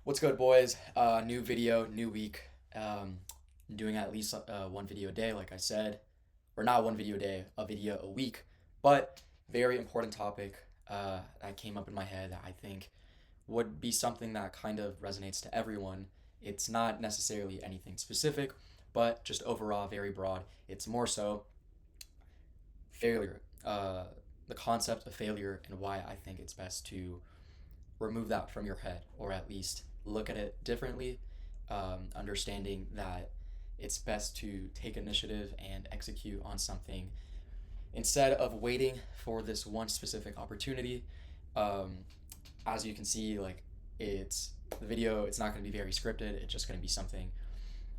What's good, boys? New video, new week. Doing at least one video a day, like I said, or not one video a day, a video a week. But very important topic that came up in my head that I think would be something that kind of resonates to everyone. It's not necessarily anything specific, but just overall very broad. It's more so failure, the concept of failure, and why I think it's best to remove that from your head, or at least look at it differently, understanding that it's best to take initiative and execute on something instead of waiting for this one specific opportunity. Um, as you can see, like it's the video, it's not going to be very scripted. It's just going to be something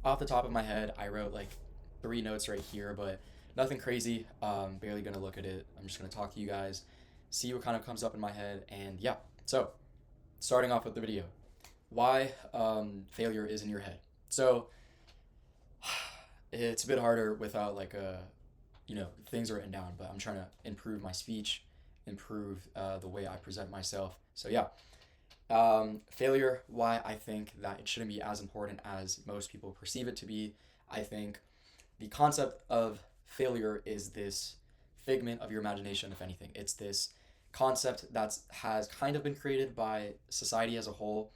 off the top of my head. I wrote like three notes right here, but nothing crazy. Barely going to look at it. I'm just going to talk to you guys, see what kind of comes up in my head, and yeah. So starting off with the video, why failure is in your head. So it's a bit harder without like things written down, but I'm trying to improve my speech, improve the way I present myself. So yeah, failure, why I think that it shouldn't be as important as most people perceive it to be. I think the concept of failure is this figment of your imagination, if anything. It's this concept that has kind of been created by society as a whole,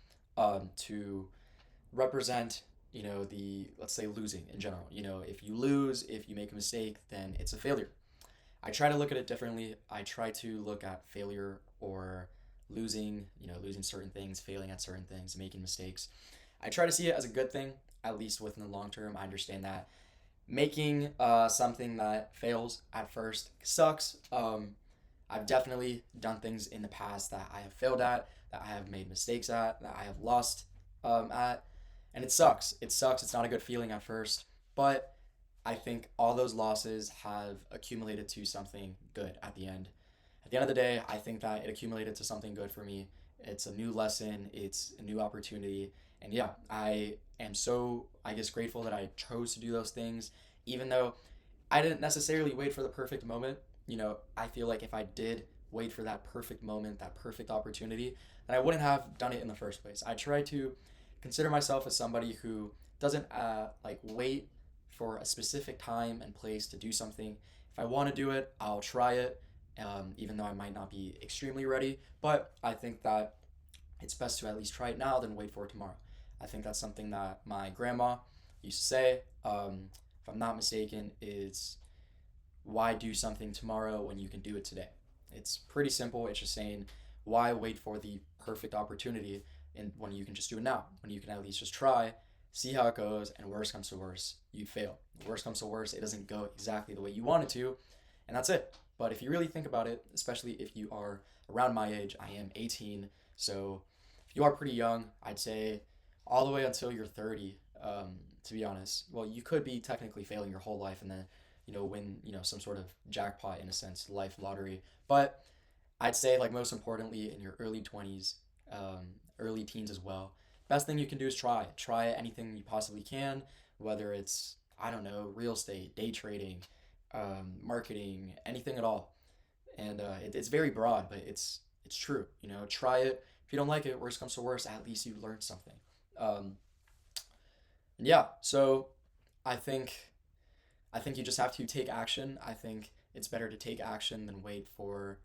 to represent, the, let's say, losing in general. If you lose, if you make a mistake, then it's a failure. I try to look at it differently. I try to look at failure or losing, losing certain things, failing at certain things, making mistakes. I try to see it as a good thing, at least within the long term. I understand that making something that fails at first sucks. I've definitely done things in the past that I have failed at, that I have made mistakes at, that I have lost at, and it sucks. It sucks. It's not a good feeling at first, but I think all those losses have accumulated to something good at the end. At the end of the day, I think that it accumulated to something good for me. It's a new lesson, it's a new opportunity. And yeah, I am so, I guess, grateful that I chose to do those things, even though I didn't necessarily wait for the perfect moment. I feel like if I did wait for that perfect moment, that perfect opportunity, then I wouldn't have done it in the first place. I try to consider myself as somebody who doesn't like wait for a specific time and place to do something. If I want to do it, I'll try it, even though I might not be extremely ready. But I think that it's best to at least try it now than wait for it tomorrow. I think that's something that my grandma used to say. If I'm not mistaken, is why do something tomorrow when you can do it today? It's pretty simple. It's just saying, why wait for the perfect opportunity and when you can just do it now, when you can at least just try, see how it goes, and worst comes to worst, you fail. Worst comes to worst, it doesn't go exactly the way you want it to, and that's it. But if you really think about it, especially if you are around my age, I am 18, so if you are pretty young, I'd say all the way until you're 30, to be honest. Well, you could be technically failing your whole life and then, win, some sort of jackpot in a sense, life lottery. But I'd say, like, most importantly, in your early 20s, early teens as well, best thing you can do is try. Try anything you possibly can, whether it's, I don't know, real estate, day trading, marketing, anything at all. And it's very broad, but it's true. Try it. If you don't like it, worst comes to worst, at least you learned something. Um, and yeah, so I think I think you just have to take action. I think it's better to take action than wait for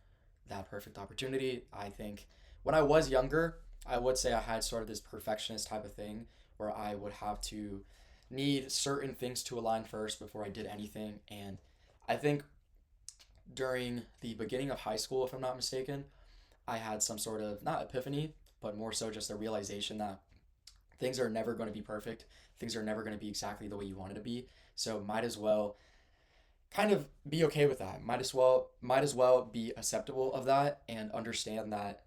that perfect opportunity. I think when I was younger, I would say I had sort of this perfectionist type of thing where I would have to need certain things to align first before I did anything. And I think during the beginning of high school, if I'm not mistaken, I had some sort of not epiphany, but more so just a realization that things are never going to be perfect. Things are never going to be exactly the way you want it to be. So might as well kind of be okay with that. Might as well be acceptable of that and understand that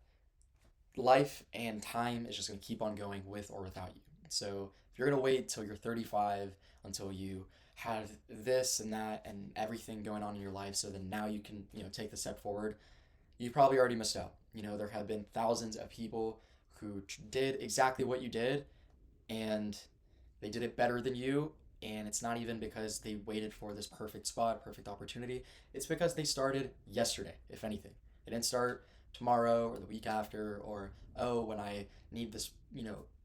life and time is just going to keep on going with or without you. So if you're going to wait till you're 35 until you have this and that and everything going on in your life so then now you can, take the step forward, you probably already missed out. There have been thousands of people who did exactly what you did and they did it better than you. And it's not even because they waited for this perfect spot, perfect opportunity. It's because they started yesterday, if anything. They didn't start tomorrow or the week after, or oh, when I need this,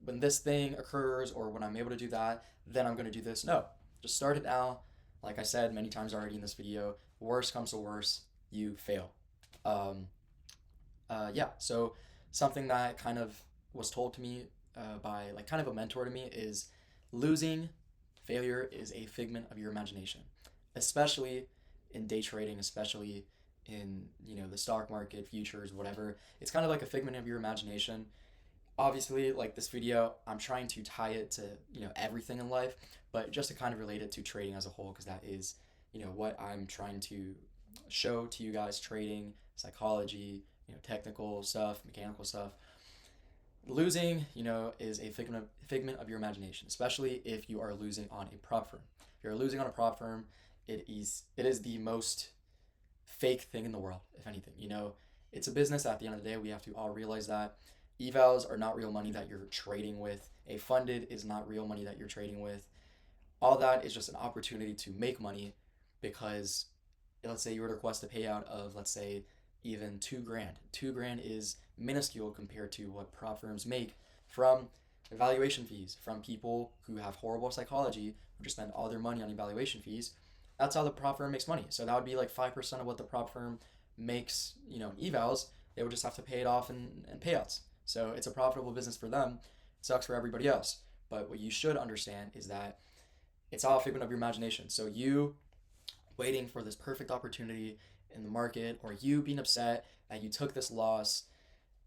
when this thing occurs or when I'm able to do that, then I'm going to do this. No, just start it now. Like I said many times already in this video, worst comes to worst, you fail. Um, yeah, so something that kind of was told to me by like kind of a mentor to me is losing, failure is a figment of your imagination, especially in day trading, especially in the stock market, futures, whatever. It's kind of like a figment of your imagination. Obviously, like this video, I'm trying to tie it to everything in life, but just to kind of relate it to trading as a whole, because that is what I'm trying to show to you guys: trading, psychology, technical stuff, mechanical stuff. Losing, is a figment of your imagination, especially if you are losing on a prop firm. If you're losing on a prop firm, it is the most fake thing in the world, if anything. It's a business at the end of the day. We have to all realize that evals are not real money that you're trading with. A funded is not real money that you're trading with. All that is just an opportunity to make money, because let's say you were to request a payout of, let's say, even 2 grand. 2 grand is minuscule compared to what prop firms make from evaluation fees, from people who have horrible psychology, who just spend all their money on evaluation fees. That's how the prop firm makes money. So that would be like 5% of what the prop firm makes, in evals. They would just have to pay it off in payouts. So it's a profitable business for them. It sucks for everybody else. But what you should understand is that it's all a figment of your imagination. So you waiting for this perfect opportunity in the market, or you being upset that you took this loss,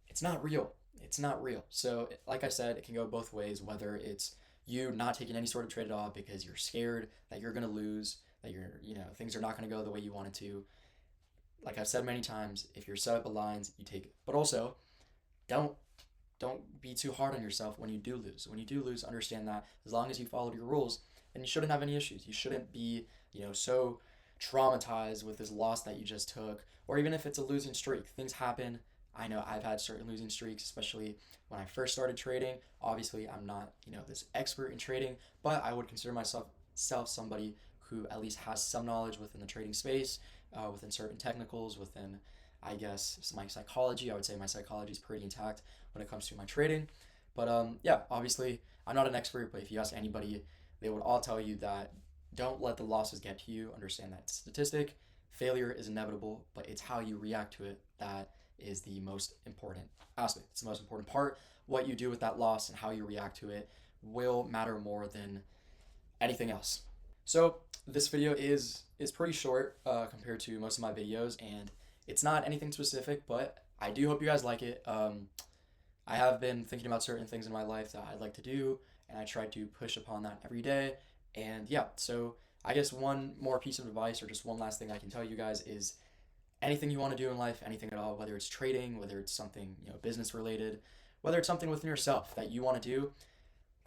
it's not real. It's not real. So, like I said, it can go both ways, whether it's you not taking any sort of trade at all because you're scared that you're going to lose, that things are not going to go the way you wanted to. Like I've said many times, if your setup aligns, you take it. But also, don't don't be too hard on yourself when you do lose. When you do lose, understand that as long as you followed your rules, then you shouldn't have any issues. You shouldn't be, so traumatized with this loss that you just took, or even if it's a losing streak. Things happen. I know I've had certain losing streaks, especially when I first started trading. Obviously, I'm not, this expert in trading, but I would consider myself somebody who at least has some knowledge within the trading space, within certain technicals, within, I guess, my psychology. I would say my psychology is pretty intact when it comes to my trading. But yeah, obviously, I'm not an expert, but if you ask anybody, they would all tell you that don't let the losses get to you. Understand that statistic. Failure is inevitable, but it's how you react to it that is the most important aspect. It's the most important part. What you do with that loss and how you react to it will matter more than anything else. So this video is pretty short compared to most of my videos, and it's not anything specific, but I do hope you guys like it. I have been thinking about certain things in my life that I'd like to do, and I try to push upon that every day. And yeah, so I guess one more piece of advice, or just one last thing I can tell you guys, is anything you want to do in life, anything at all, whether it's trading, whether it's something, business related, whether it's something within yourself that you want to do,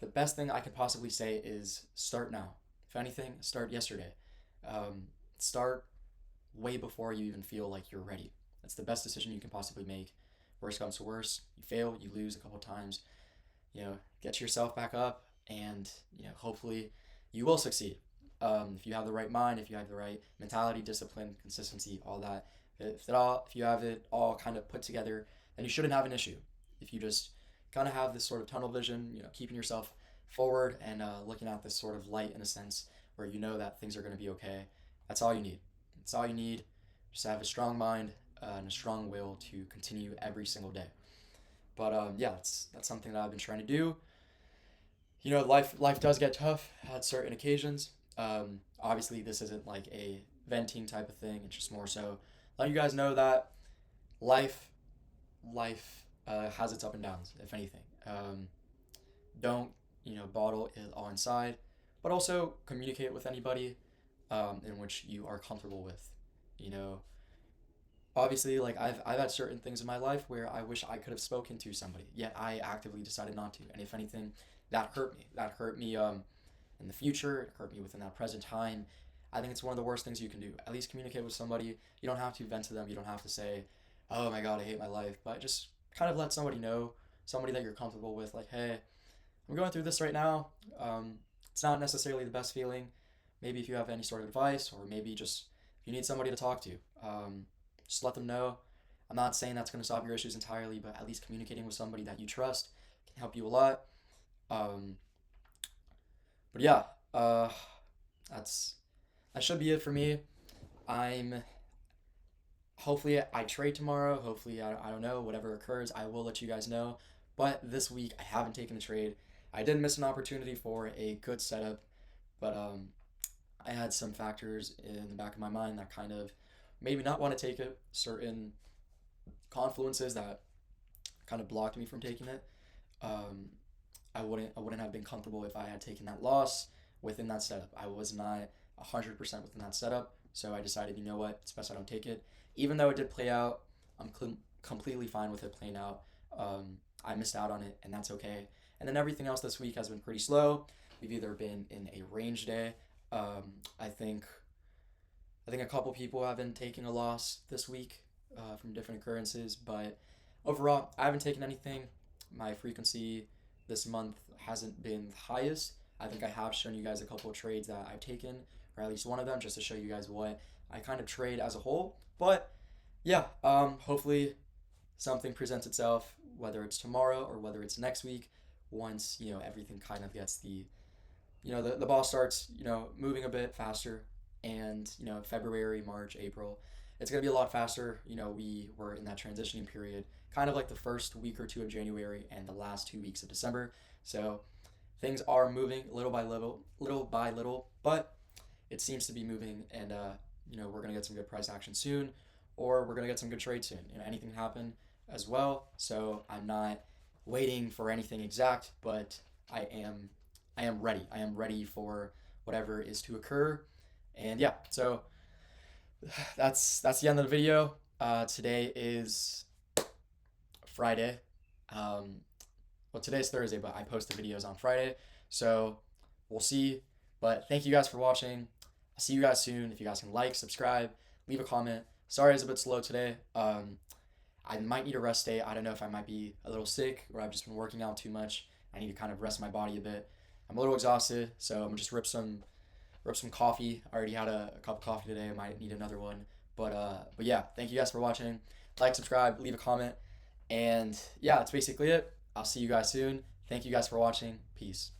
the best thing I could possibly say is start now. If anything, start yesterday. Start way before you even feel like you're ready. That's the best decision you can possibly make. Worst comes to worst, you fail, you lose a couple times, get yourself back up, and hopefully you will succeed. If you have the right mind, if you have the right mentality, discipline, consistency, all that, if you have it all kind of put together, then you shouldn't have an issue. If you just kind of have this sort of tunnel vision, keeping yourself forward and looking at this sort of light in a sense, where you know that things are going to be okay, that's all you need. That's all you need. Just have a strong mind and a strong will to continue every single day. But yeah, that's something that I've been trying to do. Life does get tough at certain occasions. Obviously, this isn't like a venting type of thing. It's just more so let you guys know that life has its up and downs. If anything, don't bottle it all inside, but also communicate with anybody in which you are comfortable with. You know, Obviously, like I've had certain things in my life where I wish I could have spoken to somebody, yet I actively decided not to. And if anything, that hurt me. That hurt me in the future. It hurt me within that present time. I think it's one of the worst things you can do. At least communicate with somebody. You don't have to vent to them. You don't have to say, "Oh my God, I hate my life," but just kind of let somebody know, somebody that you're comfortable with, like, "Hey, I'm going through this right now. It's not necessarily the best feeling. Maybe if you have any sort of advice, or maybe just if you need somebody to talk to, just let them know. I'm not saying that's going to solve your issues entirely, but at least communicating with somebody that you trust can help you a lot. Um, but yeah, that's that should be it for me. I'm hopefully I trade tomorrow. Hopefully I don't know, whatever occurs, I will let you guys know. But this week I haven't taken a trade. I did miss an opportunity for a good setup, but I had some factors in the back of my mind that kind of made me not want to take it. Certain confluences that kind of blocked me from taking it. Um, I wouldn't have been comfortable if I had taken that loss within that setup. I was not 100% within that setup, so I decided, you know what, it's best I don't take it. Even though it did play out, I'm completely fine with it playing out. I missed out on it, and that's okay. And then everything else this week has been pretty slow. We've either been in a range day. Um, I think I think a couple people have been taking a loss this week from different occurrences, but overall, I haven't taken anything. My frequency this month hasn't been the highest. I think I have shown you guys a couple of trades that I've taken, or at least one of them, just to show you guys what I kind of trade as a whole. But yeah, hopefully something presents itself, whether it's tomorrow or whether it's next week, once everything kind of gets the ball starts moving a bit faster, and February, March, April, it's going to be a lot faster. We were in that transitioning period, kind of like the first week or two of January and the last 2 weeks of December. So things are moving little by little, but it seems to be moving, and we're going to get some good price action soon, or we're going to get some good trades soon. Anything can happen as well. So I'm not waiting for anything exact, but I am ready. I am ready for whatever is to occur. And yeah, so that's the end of the video. Today is Friday. Well, today's Thursday, but I post the videos on Friday. So we'll see. But thank you guys for watching. I'll see you guys soon. If you guys can like, subscribe, leave a comment. Sorry it's a bit slow today. I might need a rest day. I don't know if I might be a little sick or I've just been working out too much. I need to kind of rest my body a bit. I'm a little exhausted, so I'm gonna just rip some coffee. I already had a cup of coffee today. I might need another one. But yeah, thank you guys for watching. Like, subscribe, leave a comment, and yeah, that's basically it. I'll see you guys soon. Thank you guys for watching. Peace.